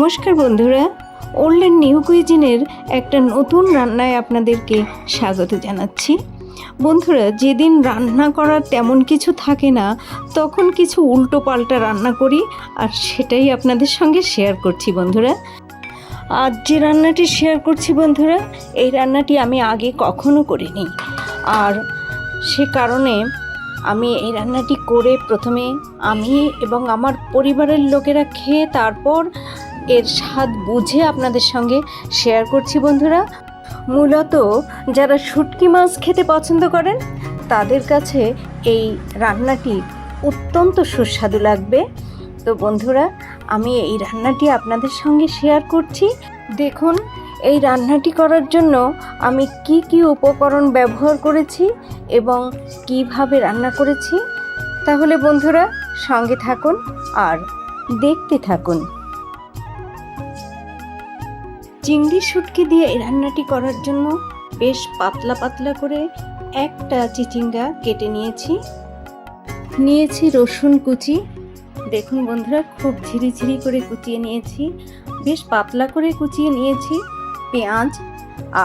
নমস্কার বন্ধুরা, old and new কুইজিনের একটা নতুন রান্নায় আপনাদেরকে স্বাগত জানাচ্ছি। বন্ধুরা, যেদিন রান্না করার তেমন কিছু থাকে না তখন কিছু উল্টো পাল্টা রান্না করি, আর সেটাই আপনাদের সঙ্গে শেয়ার করছি বন্ধুরা। আজ যে রান্নাটি শেয়ার করছি বন্ধুরা, এই রান্নাটি আমি আগে কখনো করিনি, আর সে কারণে আমি এই রান্নাটি করে প্রথমে আমি এবং আমার পরিবারের লোকেরা খেয়ে তারপর এর স্বাদ বুঝে আপনাদের সঙ্গে শেয়ার করছি বন্ধুরা। মূলত যারা শুটকি মাছ খেতে পছন্দ করেন তাদের কাছে এই রান্নাটি অত্যন্ত সুস্বাদু লাগবে। তো বন্ধুরা, আমি এই রান্নাটি আপনাদের সঙ্গে শেয়ার করছি। দেখুন, এই রান্নাটি করার জন্য আমি কি উপকরণ ব্যবহার করেছি এবং কিভাবে রান্না করেছি। তাহলে বন্ধুরা সঙ্গে থাকুন আর দেখতে থাকুন। চিংড়ি শুটকি দিয়ে এই রান্নাটি করার জন্য বেশ পাতলা পাতলা করে একটা চিচিঙ্গা কেটে নিয়েছি রসুন কুচি। দেখুন বন্ধুরা, খুব ঝিরিঝিরি করে কুচিয়ে নিয়েছি, বেশ পাতলা করে কুচিয়ে নিয়েছি পেঁয়াজ,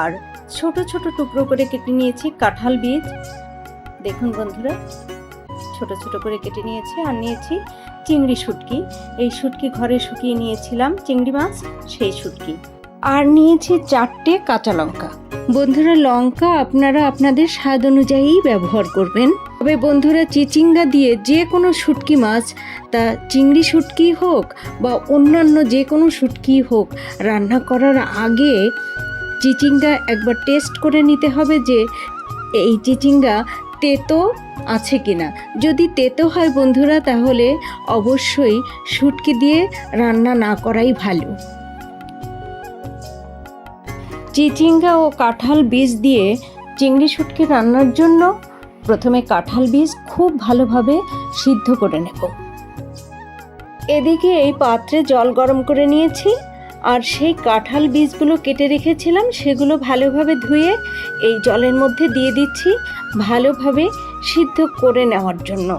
আর ছোট ছোট টুকরো করে কেটে নিয়েছি কাঁঠাল বীজ। দেখুন বন্ধুরা, ছোট ছোট করে কেটে নিয়েছি। আর নিয়েছি চিংড়ি শুটকি, এই শুটকি ঘরে শুকিয়ে নিয়েছিলাম, চিংড়ি মাছ সেই শুটকি। আর নিয়েছি 4টে কাঁচা লঙ্কা। বন্ধুরা, লঙ্কা আপনারা আপনাদের স্বাদ অনুযায়ী ব্যবহার করবেন। তবে বন্ধুরা, চিচিঙ্গা দিয়ে যে কোনো শুটকি মাছ, তা চিংড়ি শুটকি হোক বা অন্যান্য যে কোনো শুটকি হোক, রান্না করার আগে চিচিঙ্গা একবার টেস্ট করে নিতে হবে যে এই চিচিঙ্গা তেতো আছে কিনা। যদি তেতো হয় বন্ধুরা, তাহলে অবশ্যই শুটকি দিয়ে রান্না না করাই ভালো। চিচিঙ্গা ও কাঁঠাল বীজ দিয়ে চিংড়ি শুটকি রান্নার জন্য প্রথমে কাঁঠাল বীজ খুব ভালোভাবে সিদ্ধ করে নেব। এদিকে এই পাত্রে জল গরম করে নিয়েছি, আর সেই কাঁঠাল বীজগুলো কেটে রেখেছিলাম সেগুলো ভালোভাবে ধুয়ে এই জলের মধ্যে দিয়ে দিচ্ছি ভালোভাবে সিদ্ধ করে নেওয়ার জন্য।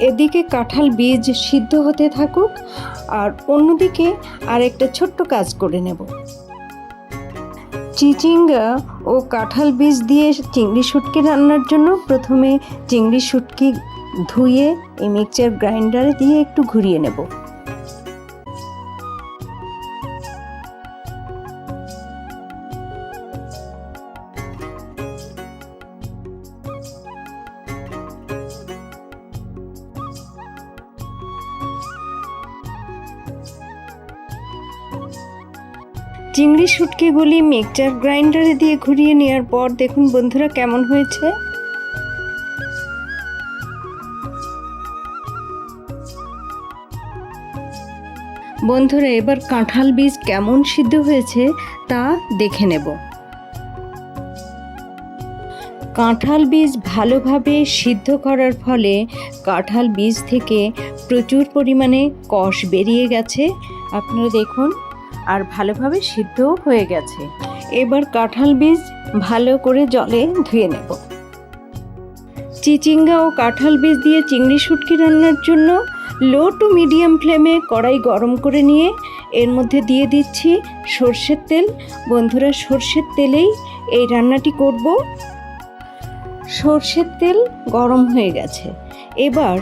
এদিকে কাঁঠাল বীজ সিদ্ধ হতে থাকুক, আর অন্যদিকে আর একটা ছোট্ট কাজ করে নেব। চিচিঙ্গা ও কাঁঠাল বীজ দিয়ে চিংড়ি শুটকি রান্নার জন্য প্রথমে চিংড়ি শুটকি ধুয়ে এই মিক্সচার গ্রাইন্ডারে দিয়ে একটু ঘুরিয়ে নেব। চিংড়ি শুটকিগুলি মিক্সচার গ্রাইন্ডারে দিয়ে ঘুরিয়ে নেওয়ার পর দেখুন বন্ধুরা কেমন হয়েছে। বন্ধুরা, এবার কাঁঠাল বীজ কেমন সিদ্ধ হয়েছে তা দেখে নেব। কাঁঠাল বীজ ভালোভাবে সিদ্ধ করার ফলে কাঁঠাল বীজ থেকে প্রচুর পরিমাণে কষ বেরিয়ে গেছে, আপনারা দেখুন, আর ভালোভাবে সিদ্ধও হয়ে গেছে। এবার কাঁঠাল বীজ ভালো করে জলে ধুয়ে নেব। চিচিঙ্গা ও কাঁঠাল বীজ দিয়ে চিংড়ি শুটকি রান্নার জন্য লো টু মিডিয়াম ফ্লেমে কড়াই গরম করে নিয়ে এর মধ্যে দিয়ে দিচ্ছি সর্ষের তেল। বন্ধুরা, সর্ষের তেলেই এই রান্নাটি করব। সর্ষের তেল গরম হয়ে গেছে, এবার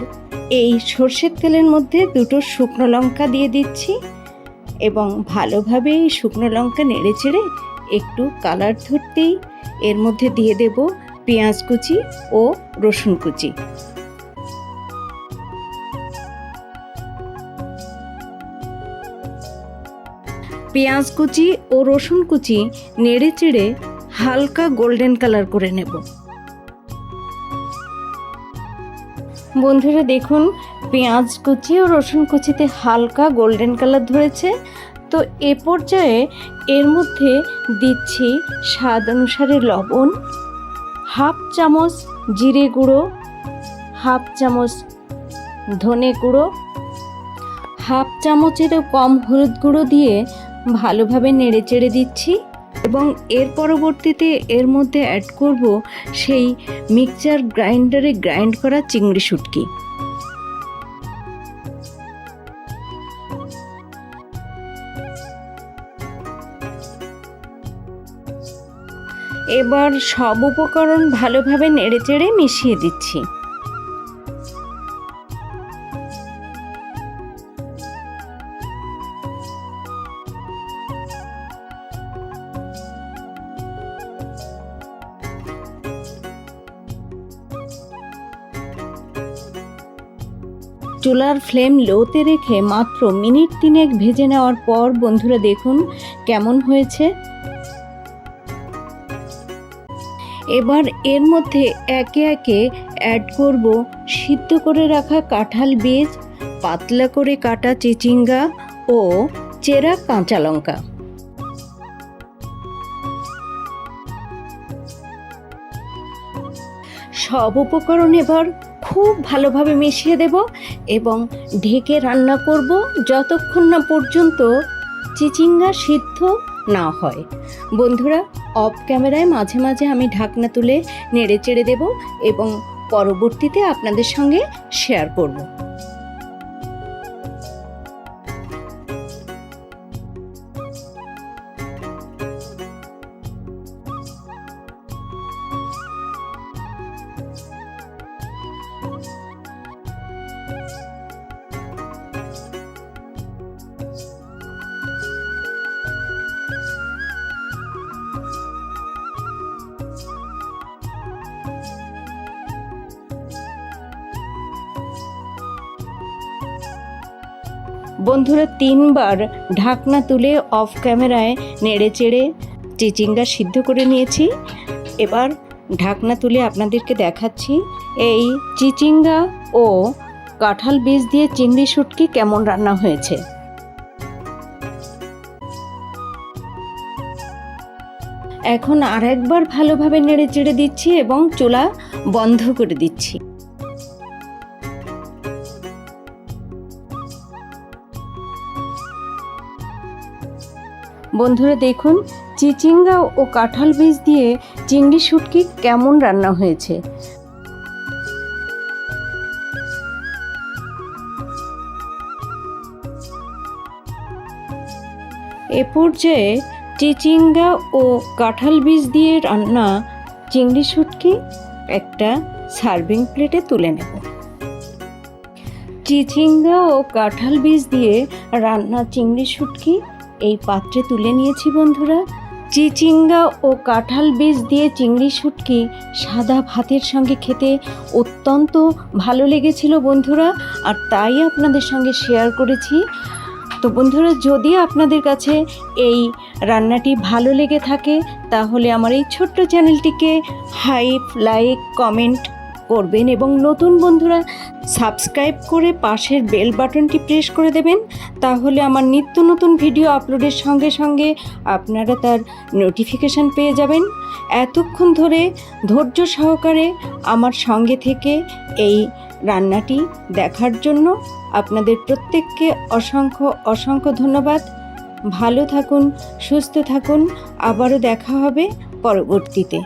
এই সর্ষের তেলের মধ্যে 2টো শুকনো লঙ্কা দিয়ে দিচ্ছি এবং ভালোভাবে এই শুকনো লঙ্কা নেড়ে চেড়ে একটু কালার ধরতেই এর মধ্যে দিয়ে দেব পেঁয়াজ কুচি ও রসুন কুচি। পেঁয়াজ কুচি ও রসুন কুচি নেড়ে চেড়ে হালকা গোল্ডেন কালার করে নেব। বন্ধুরা দেখুন, পেঁয়াজ কুচি ও রসুন কুচিতে হালকা গোল্ডেন কালার ধরেছে। তো এ পর্যায়ে এর মধ্যে দিচ্ছি স্বাদ অনুসারে লবণ, হাফ চামচ জিরে গুঁড়ো, হাফ চামচ ধনে গুঁড়ো, হাফ চামচেরও কম হলুদ গুঁড়ো দিয়ে ভালোভাবে নেড়ে চেড়ে দিচ্ছি। এবং এর পরবর্তীতে এর মধ্যে অ্যাড করব সেই মিক্সচার গ্রাইন্ডারে গ্রাইন্ড করা চিংড়ি শুটকি। এবার সব উপকরণ ভালোভাবে নেড়েচেড়ে মিশিয়ে দিচ্ছি। চুলার ফ্লেম লোতে রেখে মাত্র মিনিট 3 ভেজে নেওয়ার পর বন্ধুরা দেখুন কেমন হয়েছে। এবার এর মধ্যে একে একে অ্যাড করব সিদ্ধ করে রাখা কাঁঠাল বীজ, পাতলা করে কাটা চিচিঙ্গা ও চেরা কাঁচা লঙ্কা। সব উপকরণ এবার খুব ভালোভাবে মিশিয়ে দেব এবং ঢেকে রান্না করব যতক্ষণ না পর্যন্ত চিচিঙ্গা সিদ্ধ না হয়। বন্ধুরা, অফ ক্যামেরায় মাঝে মাঝে আমি ঢাকনা তুলে নেড়ে চেড়ে দেব এবং পরবর্তীতে আপনাদের সঙ্গে শেয়ার করব। বন্ধুরা, 3 বার ঢাকনা তুলে অফ ক্যামেরায় নেড়ে চেড়ে চিচিঙ্গা সিদ্ধ করে নিয়েছি। এবার ঢাকনা তুলে আপনাদেরকে দেখাচ্ছি এই চিচিঙ্গা ও কাঁঠাল বীজ দিয়ে চিংড়ি শুটকি কেমন রান্না হয়েছে। এখন আরেকবার ভালোভাবে নেড়ে চেড়ে দিচ্ছি এবং চুলা বন্ধ করে দিচ্ছি। বন্ধুরা দেখুন চিচিঙ্গা ও কাঁঠাল বীজ দিয়ে চিংড়ি শুটকি কেমন রান্না হয়েছে। এ পর্যায়ে চিচিঙ্গা ও কাঁঠাল বীজ দিয়ে রান্না চিংড়ি শুটকি একটা সার্ভিং প্লেটে তুলে নেব। চিচিঙ্গা ও কাঁঠাল বীজ দিয়ে রান্না চিংড়ি শুটকি এই পাত্রে তুলে নিয়েছি। বন্ধুরা, চিচিঙ্গা ও কাঁঠাল বীজ দিয়ে চিংড়ি শুটকি সাদা ভাতের সঙ্গে খেতে অত্যন্ত ভালো লেগেছিল বন্ধুরা, আর তাই আপনাদের সঙ্গে শেয়ার করেছি। তো বন্ধুরা, যদি আপনাদের কাছে এই রান্নাটি ভালো লেগে থাকে তাহলে আমার এই ছোট্ট চ্যানেলটিকে হাইপ, লাইক, কমেন্ট করবেন এবং নতুন বন্ধুরা সাবস্ক্রাইব করে পাশের বেল বাটনটি প্রেস করে দেবেন। তাহলে আমার নিত্য নতুন ভিডিও আপলোডের সঙ্গে সঙ্গে আপনারা তার নোটিফিকেশান পেয়ে যাবেন। এতক্ষণ ধরে ধৈর্য সহকারে আমার সঙ্গে থেকে এই রান্নাটি দেখার জন্য আপনাদের প্রত্যেককে অসংখ্য অসংখ্য ধন্যবাদ। ভালো থাকুন, সুস্থ থাকুন, আবারও দেখা হবে পরবর্তীতে।